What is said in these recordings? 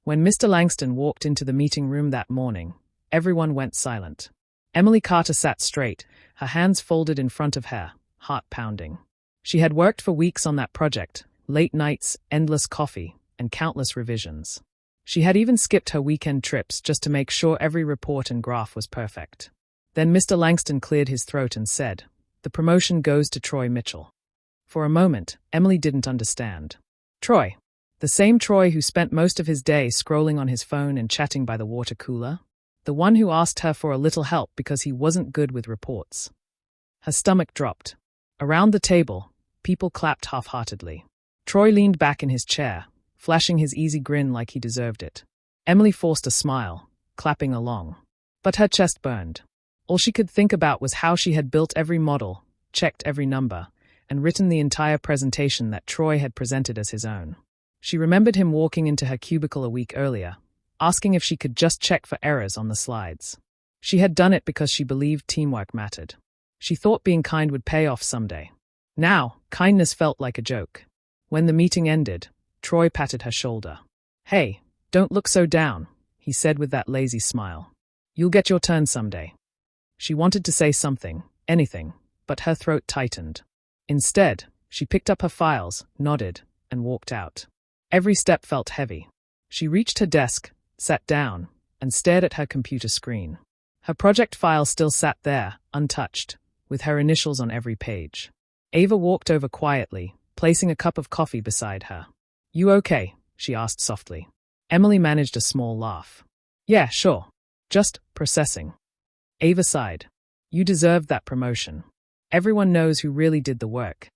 When Mr. Langston walked into the meeting room that morning, everyone went silent. Emily Carter sat straight, her hands folded in front of her, heart pounding. She had worked for weeks on that project, late nights, endless coffee, and countless revisions. She had even skipped her weekend trips just to make sure every report and graph was perfect. Then Mr. Langston cleared his throat and said, "The promotion goes to Troy Mitchell." For a moment, Emily didn't understand. Troy? The same Troy who spent most of his day scrolling on his phone and chatting by the water cooler? The one who asked her for a little help because he wasn't good with reports. Her stomach dropped. Around the table, people clapped half-heartedly. Troy leaned back in his chair, flashing his easy grin like he deserved it. Emily forced a smile, clapping along. But her chest burned. All she could think about was how she had built every model, checked every number, and written the entire presentation that Troy had presented as his own. She remembered him walking into her cubicle a week earlier, asking if she could just check for errors on the slides. She had done it because she believed teamwork mattered. She thought being kind would pay off someday. Now, kindness felt like a joke. When the meeting ended, Troy patted her shoulder. "Hey, don't look so down," he said with that lazy smile. "You'll get your turn someday." She wanted to say something, anything, but her throat tightened. Instead, she picked up her files, nodded, and walked out. Every step felt heavy. She reached her desk, sat down, and stared at her computer screen. Her project file still sat there, untouched, with her initials on every page. Ava walked over quietly, placing a cup of coffee beside her. "You okay?" she asked softly. Emily managed a small laugh. "Yeah, sure. Just processing." Ava sighed. "You deserved that promotion. Everyone knows who really did the work."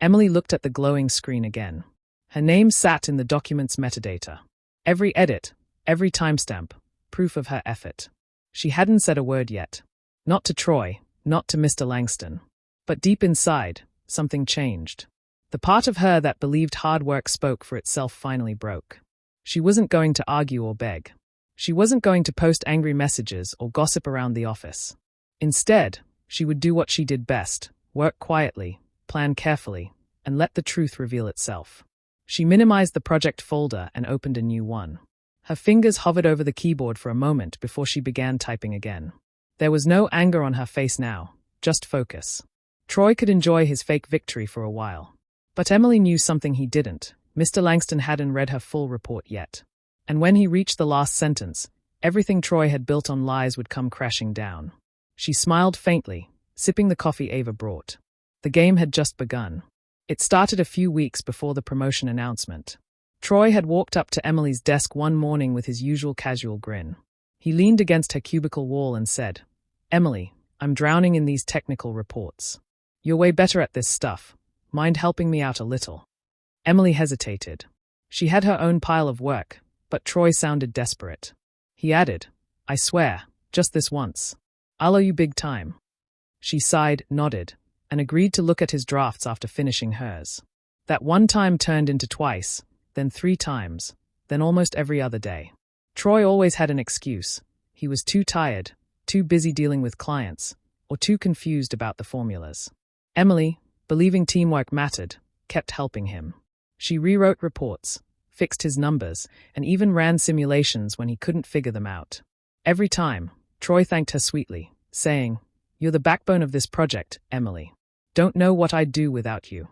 Emily looked at the glowing screen again. Her name sat in the document's metadata. Every edit, every timestamp, proof of her effort. She hadn't said a word yet. Not to Troy, not to Mr. Langston. But deep inside, something changed. The part of her that believed hard work spoke for itself finally broke. She wasn't going to argue or beg. She wasn't going to post angry messages or gossip around the office. Instead, she would do what she did best, work quietly, plan carefully, and let the truth reveal itself. She minimized the project folder and opened a new one. Her fingers hovered over the keyboard for a moment before she began typing again. There was no anger on her face now, just focus. Troy could enjoy his fake victory for a while. But Emily knew something he didn't. Mr. Langston hadn't read her full report yet. And when he reached the last sentence, everything Troy had built on lies would come crashing down. She smiled faintly, sipping the coffee Ava brought. The game had just begun. It started a few weeks before the promotion announcement. Troy had walked up to Emily's desk one morning with his usual casual grin. He leaned against her cubicle wall and said, "Emily, I'm drowning in these technical reports. You're way better at this stuff. Mind helping me out a little?" Emily hesitated. She had her own pile of work, but Troy sounded desperate. He added, "I swear, just this once. I'll owe you big time." She sighed, nodded, and agreed to look at his drafts after finishing hers. That one time turned into twice, then 3 times, then almost every other day. Troy always had an excuse. He was too tired, too busy dealing with clients, or too confused about the formulas. Emily, believing teamwork mattered, kept helping him. She rewrote reports, fixed his numbers, and even ran simulations when he couldn't figure them out. Every time, Troy thanked her sweetly, saying, "You're the backbone of this project, Emily. Don't know what I'd do without you."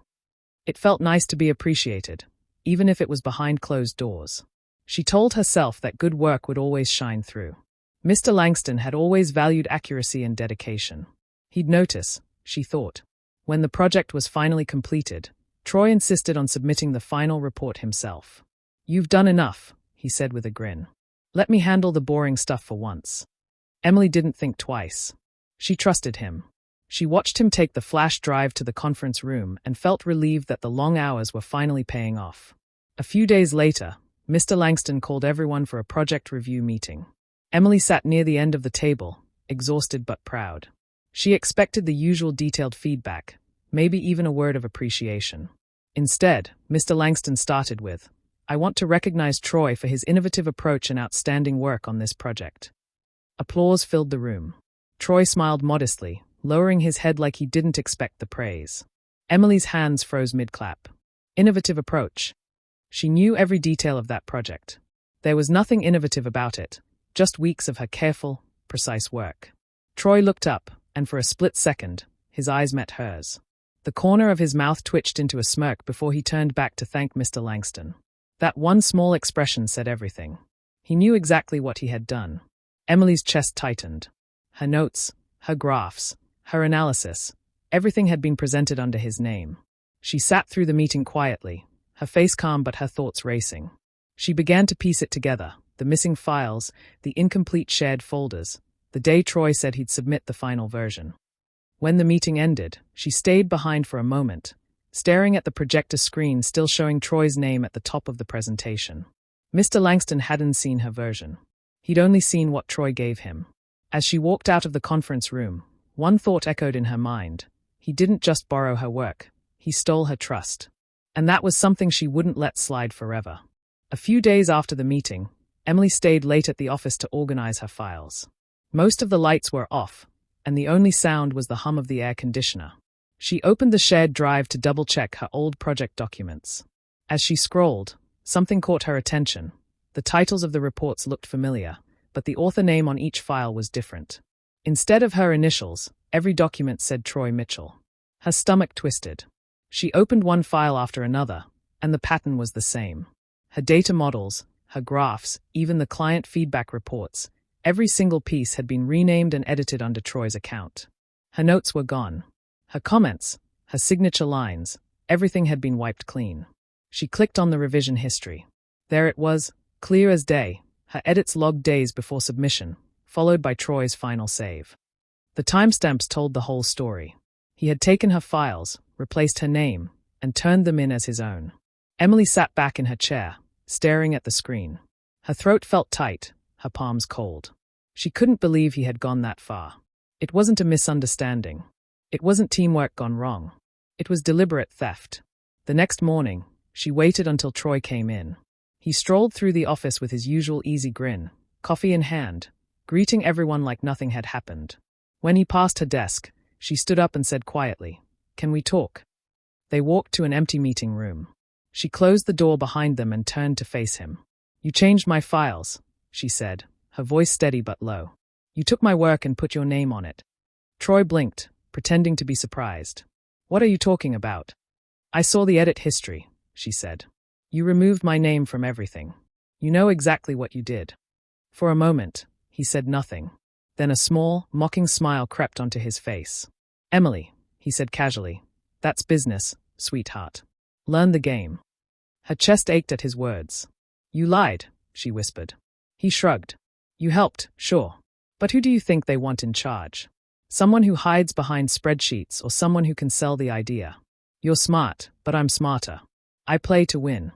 It felt nice to be appreciated, even if it was behind closed doors. She told herself that good work would always shine through. Mr. Langston had always valued accuracy and dedication. He'd notice, she thought. When the project was finally completed, Troy insisted on submitting the final report himself. "You've done enough," he said with a grin. "Let me handle the boring stuff for once." Emily didn't think twice. She trusted him. She watched him take the flash drive to the conference room and felt relieved that the long hours were finally paying off. A few days later, Mr. Langston called everyone for a project review meeting. Emily sat near the end of the table, exhausted but proud. She expected the usual detailed feedback, maybe even a word of appreciation. Instead, Mr. Langston started with, "I want to recognize Troy for his innovative approach and outstanding work on this project." Applause filled the room. Troy smiled modestly, lowering his head like he didn't expect the praise. Emily's hands froze mid-clap. Innovative approach. She knew every detail of that project. There was nothing innovative about it, just weeks of her careful, precise work. Troy looked up, and for a split second, his eyes met hers. The corner of his mouth twitched into a smirk before he turned back to thank Mr. Langston. That one small expression said everything. He knew exactly what he had done. Emily's chest tightened. Her notes, her graphs, her analysis, everything had been presented under his name. She sat through the meeting quietly, her face calm but her thoughts racing. She began to piece it together, the missing files, the incomplete shared folders, the day Troy said he'd submit the final version. When the meeting ended, she stayed behind for a moment, staring at the projector screen still showing Troy's name at the top of the presentation. Mr. Langston hadn't seen her version. He'd only seen what Troy gave him. As she walked out of the conference room, one thought echoed in her mind. He didn't just borrow her work, he stole her trust. And that was something she wouldn't let slide forever. A few days after the meeting, Emily stayed late at the office to organize her files. Most of the lights were off, and the only sound was the hum of the air conditioner. She opened the shared drive to double-check her old project documents. As she scrolled, something caught her attention. The titles of the reports looked familiar, but the author name on each file was different. Instead of her initials, every document said Troy Mitchell. Her stomach twisted. She opened one file after another, and the pattern was the same. Her data models, her graphs, even the client feedback reports, every single piece had been renamed and edited under Troy's account. Her notes were gone. Her comments, her signature lines, everything had been wiped clean. She clicked on the revision history. There it was, clear as day, her edits logged days before submission, followed by Troy's final save. The timestamps told the whole story. He had taken her files, replaced her name, and turned them in as his own. Emily sat back in her chair, staring at the screen. Her throat felt tight, her palms cold. She couldn't believe he had gone that far. It wasn't a misunderstanding. It wasn't teamwork gone wrong. It was deliberate theft. The next morning, she waited until Troy came in. He strolled through the office with his usual easy grin, coffee in hand, greeting everyone like nothing had happened. When he passed her desk, she stood up and said quietly, "Can we talk?" They walked to an empty meeting room. She closed the door behind them and turned to face him. "You changed my files," she said, her voice steady but low. "You took my work and put your name on it." Troy blinked, pretending to be surprised. "What are you talking about?" "I saw the edit history," she said. "You removed my name from everything. You know exactly what you did." For a moment, he said nothing. Then a small, mocking smile crept onto his face. "Emily," he said casually, "that's business, sweetheart. Learn the game." Her chest ached at his words. "You lied," she whispered. He shrugged. "You helped, sure. But who do you think they want in charge? Someone who hides behind spreadsheets or someone who can sell the idea? You're smart, but I'm smarter. I play to win."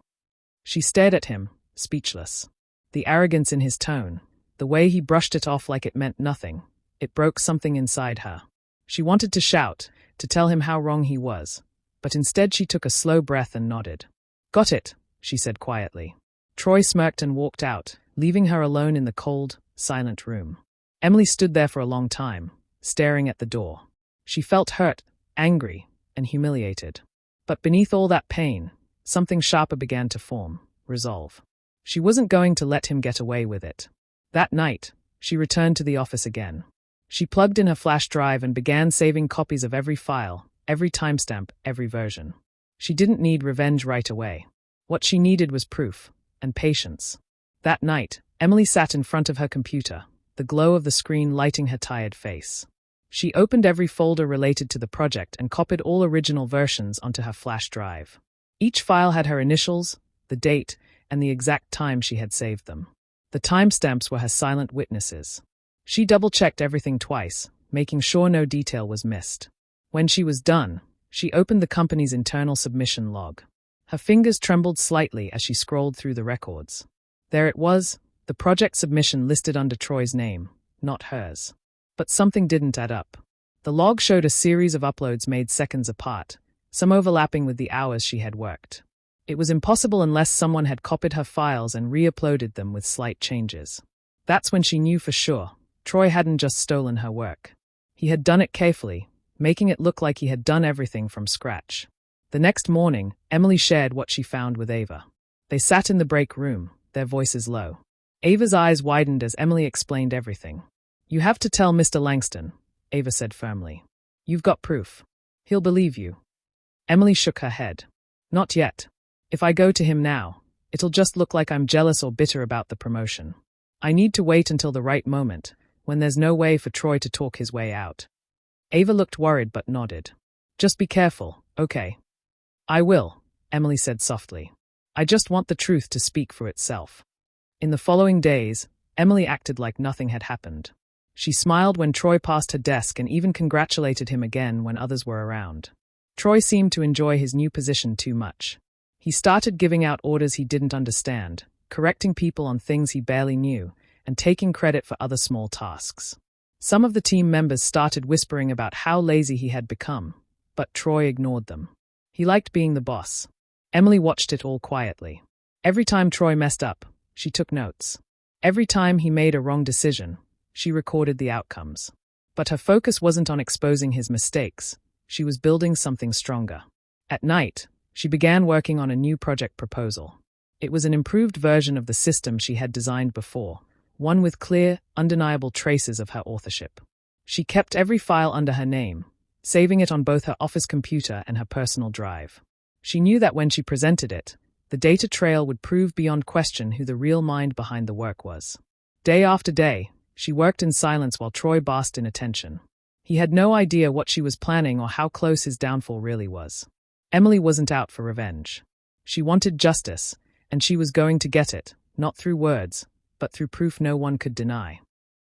She stared at him, speechless. The arrogance in his tone, the way he brushed it off like it meant nothing, it broke something inside her. She wanted to shout, to tell him how wrong he was, but instead she took a slow breath and nodded. "Got it," she said quietly. Troy smirked and walked out, leaving her alone in the cold, silent room. Emily stood there for a long time, staring at the door. She felt hurt, angry, and humiliated. But beneath all that pain, something sharper began to form, resolve. She wasn't going to let him get away with it. That night, she returned to the office again. She plugged in her flash drive and began saving copies of every file, every timestamp, every version. She didn't need revenge right away. What she needed was proof, and patience. That night, Emily sat in front of her computer, the glow of the screen lighting her tired face. She opened every folder related to the project and copied all original versions onto her flash drive. Each file had her initials, the date, and the exact time she had saved them. The timestamps were her silent witnesses. She double-checked everything twice, making sure no detail was missed. When she was done, she opened the company's internal submission log. Her fingers trembled slightly as she scrolled through the records. There it was, the project submission listed under Troy's name, not hers. But something didn't add up. The log showed a series of uploads made seconds apart, some overlapping with the hours she had worked. It was impossible unless someone had copied her files and re-uploaded them with slight changes. That's when she knew for sure, Troy hadn't just stolen her work. He had done it carefully, making it look like he had done everything from scratch. The next morning, Emily shared what she found with Ava. They sat in the break room, their voices low. Ava's eyes widened as Emily explained everything. "You have to tell Mr. Langston," Ava said firmly. "You've got proof. He'll believe you." Emily shook her head. "Not yet. If I go to him now, it'll just look like I'm jealous or bitter about the promotion. I need to wait until the right moment, when there's no way for Troy to talk his way out." Ava looked worried but nodded. "Just be careful, okay?" "I will," Emily said softly. "I just want the truth to speak for itself." In the following days, Emily acted like nothing had happened. She smiled when Troy passed her desk and even congratulated him again when others were around. Troy seemed to enjoy his new position too much. He started giving out orders he didn't understand, correcting people on things he barely knew, and taking credit for other small tasks. Some of the team members started whispering about how lazy he had become, but Troy ignored them. He liked being the boss. Emily watched it all quietly. Every time Troy messed up, she took notes. Every time he made a wrong decision, she recorded the outcomes. But her focus wasn't on exposing his mistakes. She was building something stronger. At night, she began working on a new project proposal. It was an improved version of the system she had designed before, one with clear, undeniable traces of her authorship. She kept every file under her name, saving it on both her office computer and her personal drive. She knew that when she presented it, the data trail would prove beyond question who the real mind behind the work was. Day after day, she worked in silence while Troy basked in attention. He had no idea what she was planning or how close his downfall really was. Emily wasn't out for revenge. She wanted justice, and she was going to get it, not through words, but through proof no one could deny.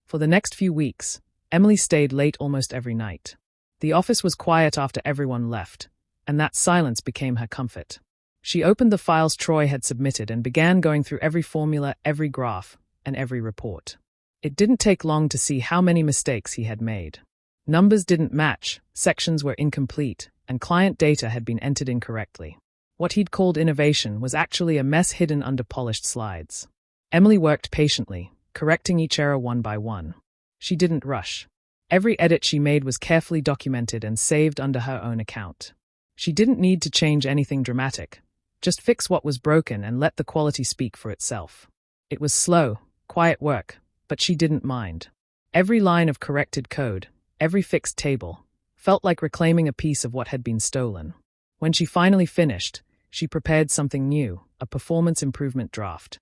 For the next few weeks, Emily stayed late almost every night. The office was quiet after everyone left, and that silence became her comfort. She opened the files Troy had submitted and began going through every formula, every graph, and every report. It didn't take long to see how many mistakes he had made. Numbers didn't match, sections were incomplete, and client data had been entered incorrectly. What he'd called innovation was actually a mess hidden under polished slides. Emily worked patiently, correcting each error one by one. She didn't rush. Every edit she made was carefully documented and saved under her own account. She didn't need to change anything dramatic, just fix what was broken and let the quality speak for itself. It was slow, quiet work, but she didn't mind. Every line of corrected code, every fixed table, felt like reclaiming a piece of what had been stolen. When she finally finished, she prepared something new, a performance improvement draft.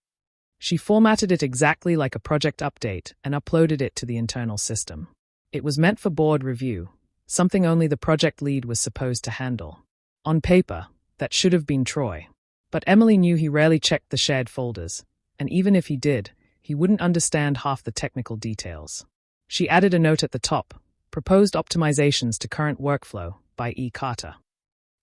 She formatted it exactly like a project update and uploaded it to the internal system. It was meant for board review, something only the project lead was supposed to handle. On paper, that should have been Troy. But Emily knew he rarely checked the shared folders, and even if he did, he wouldn't understand half the technical details. She added a note at the top, "Proposed optimizations to current workflow by E. Carter."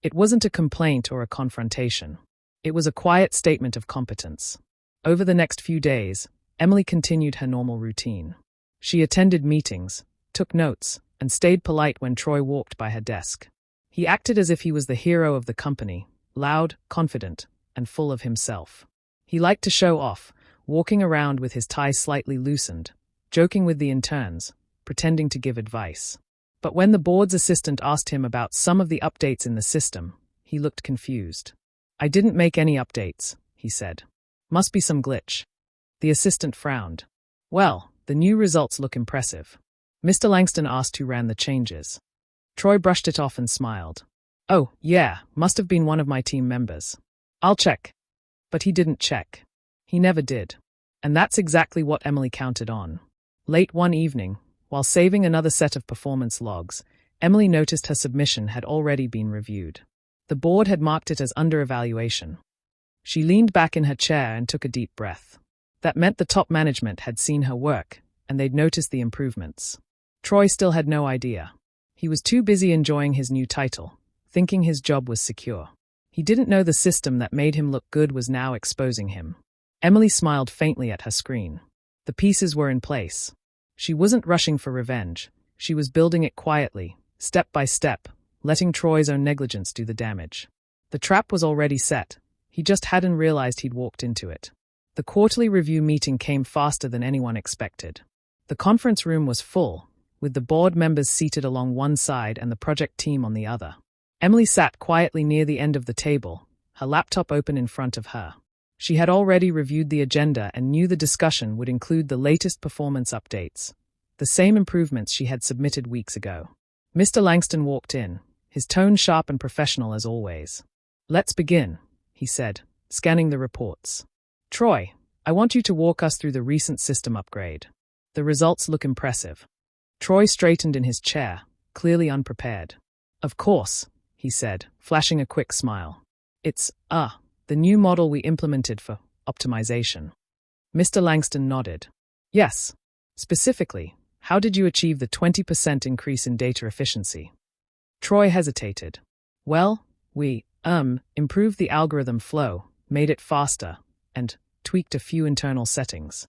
It wasn't a complaint or a confrontation. It was a quiet statement of competence. Over the next few days, Emily continued her normal routine. She attended meetings, took notes, and stayed polite when Troy walked by her desk. He acted as if he was the hero of the company, loud, confident, and full of himself. He liked to show off, walking around with his tie slightly loosened, joking with the interns, pretending to give advice. But when the board's assistant asked him about some of the updates in the system, he looked confused. "I didn't make any updates," he said. "Must be some glitch." The assistant frowned. "Well, the new results look impressive." Mr. Langston asked who ran the changes. Troy brushed it off and smiled. "Oh, yeah, must have been one of my team members. I'll check." But he didn't check. He never did. And that's exactly what Emily counted on. Late one evening, while saving another set of performance logs, Emily noticed her submission had already been reviewed. The board had marked it as under evaluation. She leaned back in her chair and took a deep breath. That meant the top management had seen her work, and they'd noticed the improvements. Troy still had no idea. He was too busy enjoying his new title, thinking his job was secure. He didn't know the system that made him look good was now exposing him. Emily smiled faintly at her screen. The pieces were in place. She wasn't rushing for revenge. She was building it quietly, step by step, letting Troy's own negligence do the damage. The trap was already set. He just hadn't realized he'd walked into it. The quarterly review meeting came faster than anyone expected. The conference room was full, with the board members seated along one side and the project team on the other. Emily sat quietly near the end of the table, her laptop open in front of her. She had already reviewed the agenda and knew the discussion would include the latest performance updates, the same improvements she had submitted weeks ago. Mr. Langston walked in, his tone sharp and professional as always. "Let's begin," he said, scanning the reports. "Troy, I want you to walk us through the recent system upgrade. The results look impressive." Troy straightened in his chair, clearly unprepared. "Of course," he said, flashing a quick smile. "It's, the new model we implemented for optimization." Mr. Langston nodded. "Yes. Specifically, how did you achieve the 20% increase in data efficiency?" Troy hesitated. "Well, we, improved the algorithm flow, made it faster, and tweaked a few internal settings."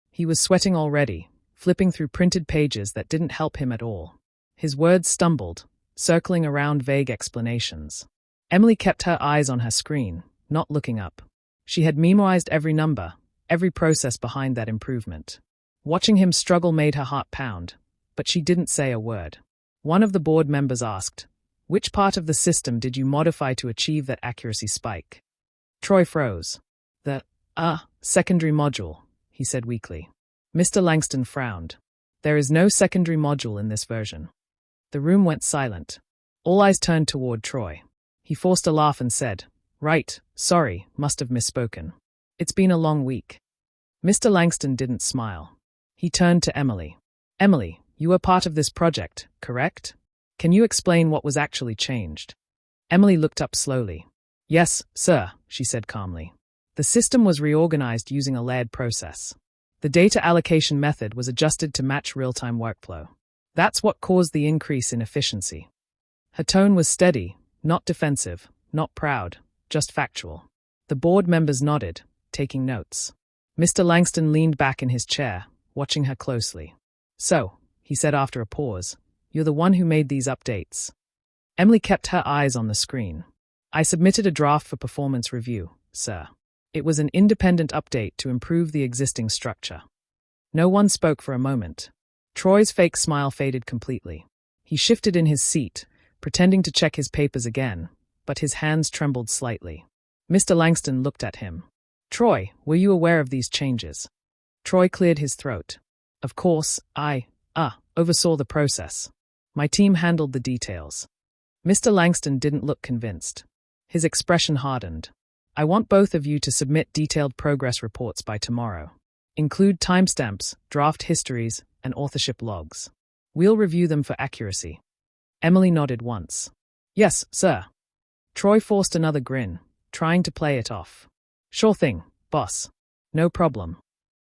He was sweating already, flipping through printed pages that didn't help him at all. His words stumbled, circling around vague explanations. Emily kept her eyes on her screen, not looking up. She had memorized every number, every process behind that improvement. Watching him struggle made her heart pound, but she didn't say a word. One of the board members asked, "Which part of the system did you modify to achieve that accuracy spike?" Troy froze. "The, secondary module," he said weakly. Mr. Langston frowned. "There is no secondary module in this version." The room went silent. All eyes turned toward Troy. He forced a laugh and said, "Right, sorry, must have misspoken. It's been a long week." Mr. Langston didn't smile. He turned to Emily. "Emily, you were part of this project, correct? Can you explain what was actually changed?" Emily looked up slowly. "Yes, sir," she said calmly. "The system was reorganized using a layered process. The data allocation method was adjusted to match real-time workflow. That's what caused the increase in efficiency." Her tone was steady, not defensive, not proud, just factual. The board members nodded, taking notes. Mr. Langston leaned back in his chair, watching her closely. "So," he said after a pause, "you're the one who made these updates." Emily kept her eyes on the screen. "I submitted a draft for performance review, sir. It was an independent update to improve the existing structure." No one spoke for a moment. Troy's fake smile faded completely. He shifted in his seat, pretending to check his papers again, but his hands trembled slightly. Mr. Langston looked at him. "Troy, were you aware of these changes?" Troy cleared his throat. "Of course, I, oversaw the process. My team handled the details." Mr. Langston didn't look convinced. His expression hardened. "I want both of you to submit detailed progress reports by tomorrow. Include timestamps, draft histories, and authorship logs. We'll review them for accuracy." Emily nodded once. "Yes, sir." Troy forced another grin, trying to play it off. "Sure thing, boss. No problem."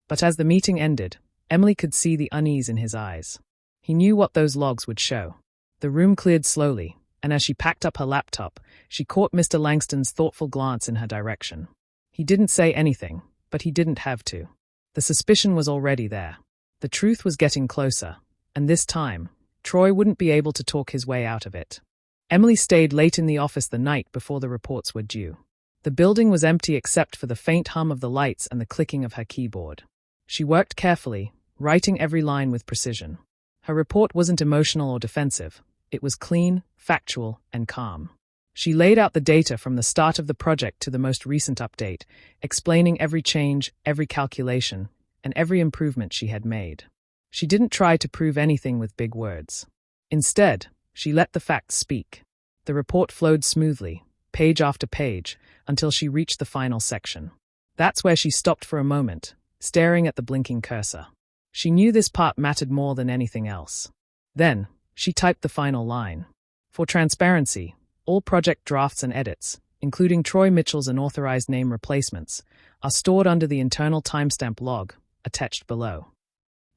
But as the meeting ended, Emily could see the unease in his eyes. He knew what those logs would show. The room cleared slowly, and as she packed up her laptop, she caught Mr. Langston's thoughtful glance in her direction. He didn't say anything, but he didn't have to. The suspicion was already there. The truth was getting closer, and this time, Troy wouldn't be able to talk his way out of it. Emily stayed late in the office the night before the reports were due. The building was empty except for the faint hum of the lights and the clicking of her keyboard. She worked carefully, writing every line with precision. Her report wasn't emotional or defensive. It was clean, factual, and calm. She laid out the data from the start of the project to the most recent update, explaining every change, every calculation, and every improvement she had made. She didn't try to prove anything with big words. Instead, she let the facts speak. The report flowed smoothly, page after page, until she reached the final section. That's where she stopped for a moment, staring at the blinking cursor. She knew this part mattered more than anything else. Then, she typed the final line. "For transparency, all project drafts and edits, including Troy Mitchell's unauthorized name replacements, are stored under the internal timestamp log, attached below."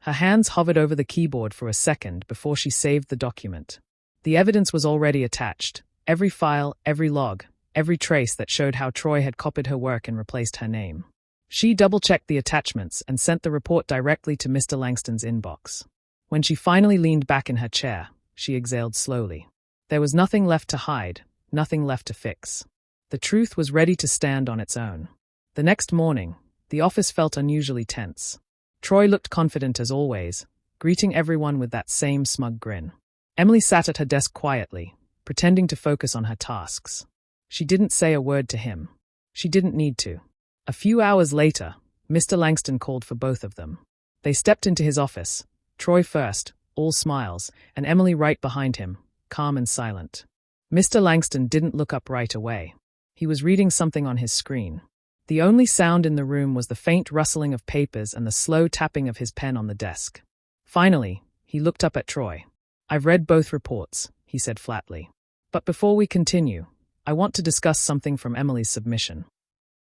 Her hands hovered over the keyboard for a second before she saved the document. The evidence was already attached. Every file, every log, every trace that showed how Troy had copied her work and replaced her name. She double-checked the attachments and sent the report directly to Mr. Langston's inbox. When she finally leaned back in her chair, she exhaled slowly. There was nothing left to hide, nothing left to fix. The truth was ready to stand on its own. The next morning, the office felt unusually tense. Troy looked confident as always, greeting everyone with that same smug grin. Emily sat at her desk quietly, pretending to focus on her tasks. She didn't say a word to him. She didn't need to. A few hours later, Mr. Langston called for both of them. They stepped into his office, Troy first, all smiles, and Emily right behind him, calm and silent. Mr. Langston didn't look up right away. He was reading something on his screen. The only sound in the room was the faint rustling of papers and the slow tapping of his pen on the desk. Finally, he looked up at Troy. "I've read both reports," he said flatly. "But before we continue, I want to discuss something from Emily's submission."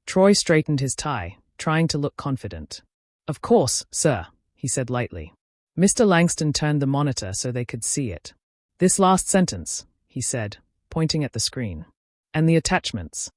Troy straightened his tie, trying to look confident. "Of course, sir," he said lightly. Mr. Langston turned the monitor so they could see it. "This last sentence," he said, pointing at the screen. "And the attachments."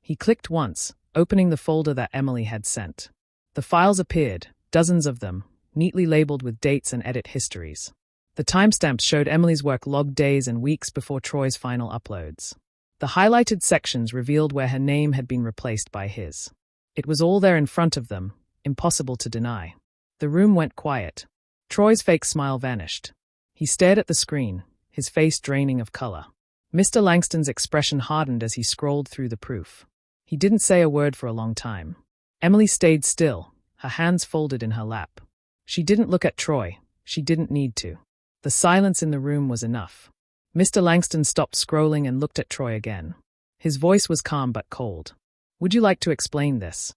He clicked once, opening the folder that Emily had sent. The files appeared, dozens of them, neatly labeled with dates and edit histories. The timestamps showed Emily's work logged days and weeks before Troy's final uploads. The highlighted sections revealed where her name had been replaced by his. It was all there in front of them, impossible to deny. The room went quiet. Troy's fake smile vanished. He stared at the screen, his face draining of color. Mr. Langston's expression hardened as he scrolled through the proof. He didn't say a word for a long time. Emily stayed still, her hands folded in her lap. She didn't look at Troy. She didn't need to. The silence in the room was enough. Mr. Langston stopped scrolling and looked at Troy again. His voice was calm but cold. "Would you like to explain this?"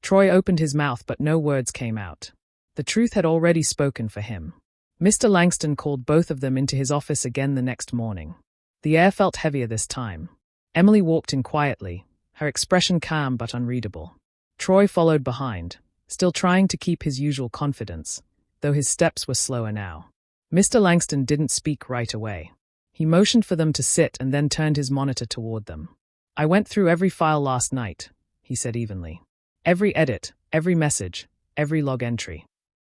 Troy opened his mouth but no words came out. The truth had already spoken for him. Mr. Langston called both of them into his office again the next morning. The air felt heavier this time. Emily walked in quietly, her expression calm but unreadable. Troy followed behind, still trying to keep his usual confidence, though his steps were slower now. Mr. Langston didn't speak right away. He motioned for them to sit and then turned his monitor toward them. "I went through every file last night," he said evenly. "Every edit, every message, every log entry."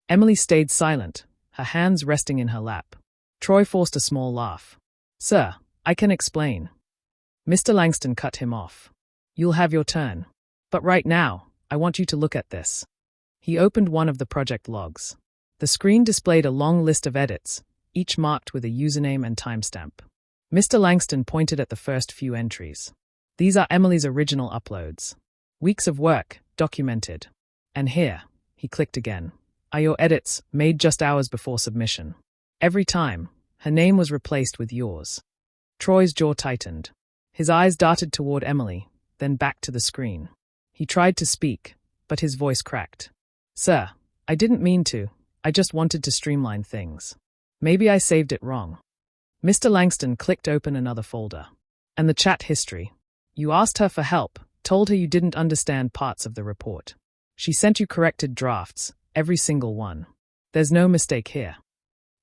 Emily stayed silent, her hands resting in her lap. Troy forced a small laugh. "Sir, I can explain." Mr. Langston cut him off. "You'll have your turn. But right now, I want you to look at this." He opened one of the project logs. The screen displayed a long list of edits, each marked with a username and timestamp. Mr. Langston pointed at the first few entries. "These are Emily's original uploads. Weeks of work, documented. And here," he clicked again, "are your edits, made just hours before submission. Every time, her name was replaced with yours." Troy's jaw tightened. His eyes darted toward Emily, then back to the screen. He tried to speak, but his voice cracked. "Sir, I didn't mean to. I just wanted to streamline things. Maybe I saved it wrong." Mr. Langston clicked open another folder. "And the chat history. You asked her for help, told her you didn't understand parts of the report. She sent you corrected drafts, every single one. There's no mistake here."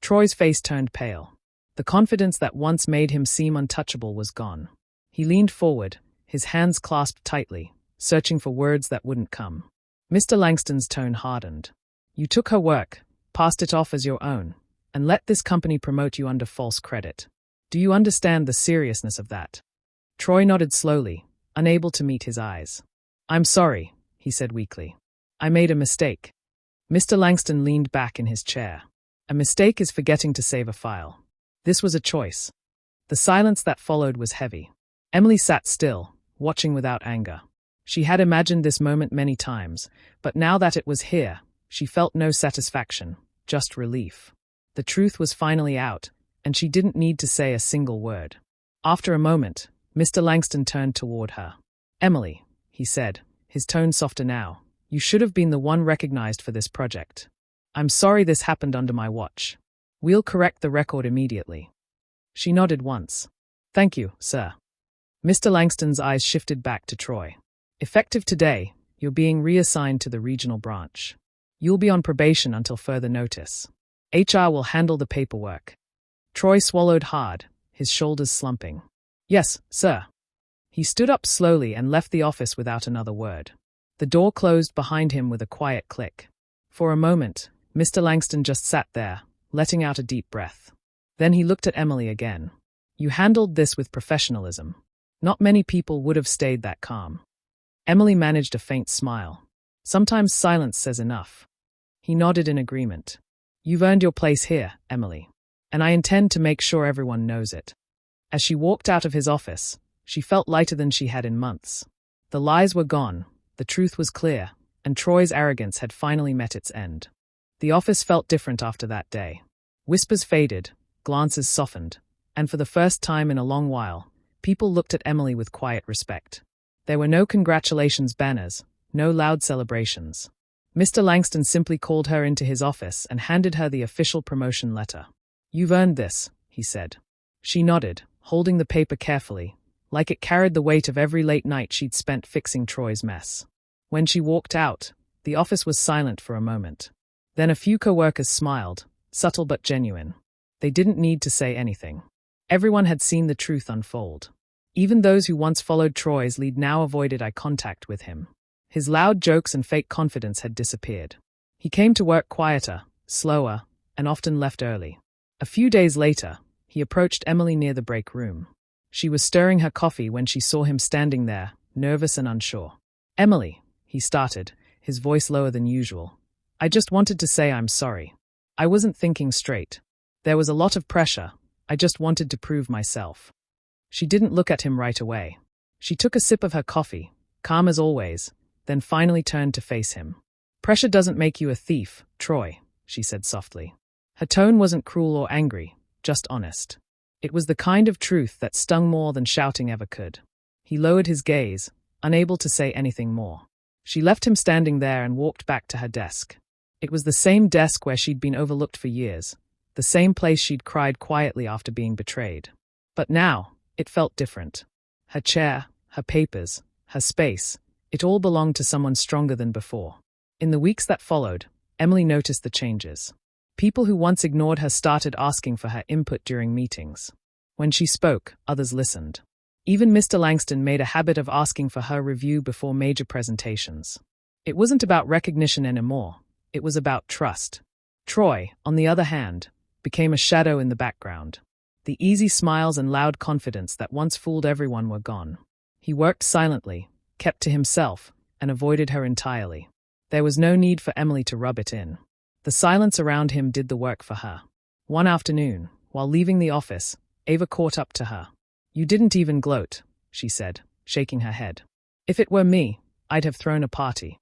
Troy's face turned pale. The confidence that once made him seem untouchable was gone. He leaned forward, his hands clasped tightly, searching for words that wouldn't come. Mr. Langston's tone hardened. "You took her work, passed it off as your own, and let this company promote you under false credit. Do you understand the seriousness of that?" Troy nodded slowly, unable to meet his eyes. "I'm sorry," he said weakly. "I made a mistake." Mr. Langston leaned back in his chair. "A mistake is forgetting to save a file. This was a choice." The silence that followed was heavy. Emily sat still, watching without anger. She had imagined this moment many times, but now that it was here, she felt no satisfaction, just relief. The truth was finally out, and she didn't need to say a single word. After a moment, Mr. Langston turned toward her. "Emily," he said, his tone softer now, "you should have been the one recognized for this project. I'm sorry this happened under my watch. We'll correct the record immediately." She nodded once. "Thank you, sir." Mr. Langston's eyes shifted back to Troy. "Effective today, you're being reassigned to the regional branch. You'll be on probation until further notice. HR will handle the paperwork." Troy swallowed hard, his shoulders slumping. "Yes, sir." He stood up slowly and left the office without another word. The door closed behind him with a quiet click. For a moment, Mr. Langston just sat there, letting out a deep breath. Then he looked at Emily again. "You handled this with professionalism. Not many people would have stayed that calm." Emily managed a faint smile. "Sometimes silence says enough." He nodded in agreement. "You've earned your place here, Emily, and I intend to make sure everyone knows it." As she walked out of his office, she felt lighter than she had in months. The lies were gone, The truth was clear, and Troy's arrogance had finally met its end. The office felt different after that day. Whispers faded, glances softened, and for the first time in a long while, people looked at Emily with quiet respect. There were no congratulations banners, no loud celebrations. Mr. Langston simply called her into his office and handed her the official promotion letter. "You've earned this," he said. She nodded, holding the paper carefully, like it carried the weight of every late night she'd spent fixing Troy's mess. When she walked out, the office was silent for a moment. Then a few coworkers smiled, subtle but genuine. They didn't need to say anything. Everyone had seen the truth unfold. Even those who once followed Troy's lead now avoided eye contact with him. His loud jokes and fake confidence had disappeared. He came to work quieter, slower, and often left early. A few days later, he approached Emily near the break room. She was stirring her coffee when she saw him standing there, nervous and unsure. "Emily," he started, his voice lower than usual. "I just wanted to say I'm sorry. I wasn't thinking straight. There was a lot of pressure. I just wanted to prove myself." She didn't look at him right away. She took a sip of her coffee, calm as always, then finally turned to face him. "Pressure doesn't make you a thief, Troy," she said softly. Her tone wasn't cruel or angry, just honest. It was the kind of truth that stung more than shouting ever could. He lowered his gaze, unable to say anything more. She left him standing there and walked back to her desk. It was the same desk where she'd been overlooked for years, the same place she'd cried quietly after being betrayed. But now, it felt different. Her chair, her papers, her space, it all belonged to someone stronger than before. In the weeks that followed, Emily noticed the changes. People who once ignored her started asking for her input during meetings. When she spoke, others listened. Even Mr. Langston made a habit of asking for her review before major presentations. It wasn't about recognition anymore, it was about trust. Troy, on the other hand, became a shadow in the background. The easy smiles and loud confidence that once fooled everyone were gone. He worked silently, kept to himself, and avoided her entirely. There was no need for Emily to rub it in. The silence around him did the work for her. One afternoon, while leaving the office, Ava caught up to her. "You didn't even gloat," she said, shaking her head. "If it were me, I'd have thrown a party."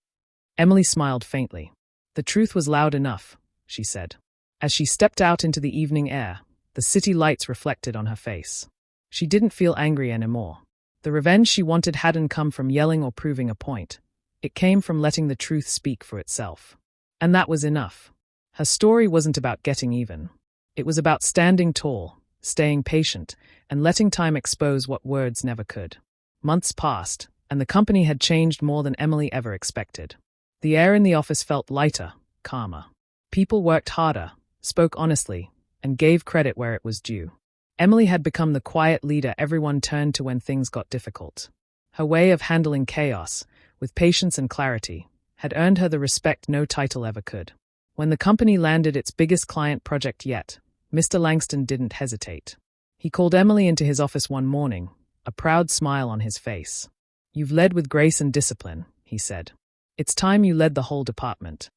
Emily smiled faintly. "The truth was loud enough," she said. As she stepped out into the evening air, the city lights reflected on her face. She didn't feel angry anymore. The revenge she wanted hadn't come from yelling or proving a point. It came from letting the truth speak for itself. And that was enough. Her story wasn't about getting even. It was about standing tall, staying patient, and letting time expose what words never could. Months passed, and the company had changed more than Emily ever expected. The air in the office felt lighter, calmer. People worked harder, spoke honestly, and gave credit where it was due. Emily had become the quiet leader everyone turned to when things got difficult. Her way of handling chaos, with patience and clarity, had earned her the respect no title ever could. When the company landed its biggest client project yet, Mr. Langston didn't hesitate. He called Emily into his office one morning, a proud smile on his face. "You've led with grace and discipline," he said. "It's time you led the whole department."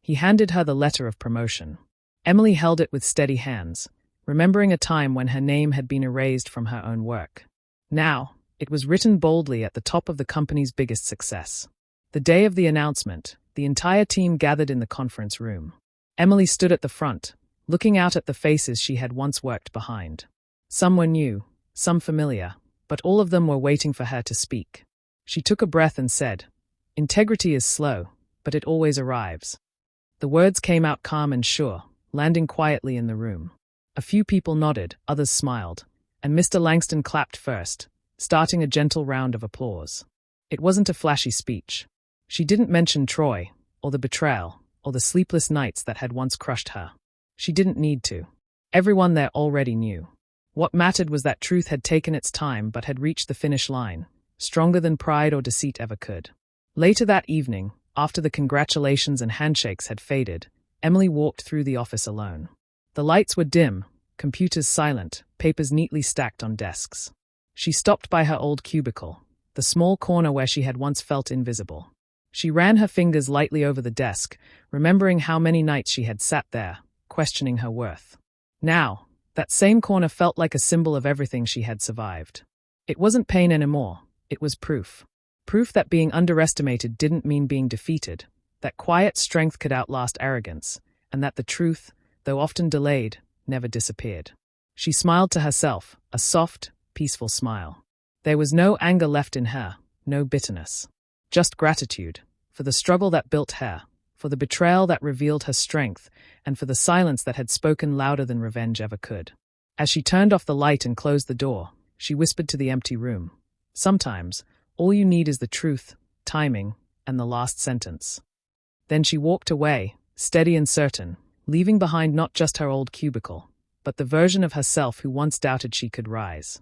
He handed her the letter of promotion. Emily held it with steady hands, remembering a time when her name had been erased from her own work. Now, it was written boldly at the top of the company's biggest success. The day of the announcement, the entire team gathered in the conference room. Emily stood at the front, looking out at the faces she had once worked behind. Some were new, some familiar, but all of them were waiting for her to speak. She took a breath and said, "Integrity is slow, but it always arrives." The words came out calm and sure, landing quietly in the room. A few people nodded, others smiled, and Mr. Langston clapped first, starting a gentle round of applause. It wasn't a flashy speech. She didn't mention Troy, or the betrayal, or the sleepless nights that had once crushed her. She didn't need to. Everyone there already knew. What mattered was that truth had taken its time but had reached the finish line, stronger than pride or deceit ever could. Later that evening, after the congratulations and handshakes had faded, Emily walked through the office alone. The lights were dim, computers silent, papers neatly stacked on desks. She stopped by her old cubicle, the small corner where she had once felt invisible. She ran her fingers lightly over the desk, remembering how many nights she had sat there, questioning her worth. Now, that same corner felt like a symbol of everything she had survived. It wasn't pain anymore, it was proof. Proof that being underestimated didn't mean being defeated, that quiet strength could outlast arrogance, and that the truth, though often delayed, never disappeared. She smiled to herself, a soft, peaceful smile. There was no anger left in her, no bitterness. Just gratitude, for the struggle that built her, for the betrayal that revealed her strength, and for the silence that had spoken louder than revenge ever could. As she turned off the light and closed the door, she whispered to the empty room, "Sometimes, all you need is the truth, timing, and the last sentence." Then she walked away, steady and certain, leaving behind not just her old cubicle, but the version of herself who once doubted she could rise.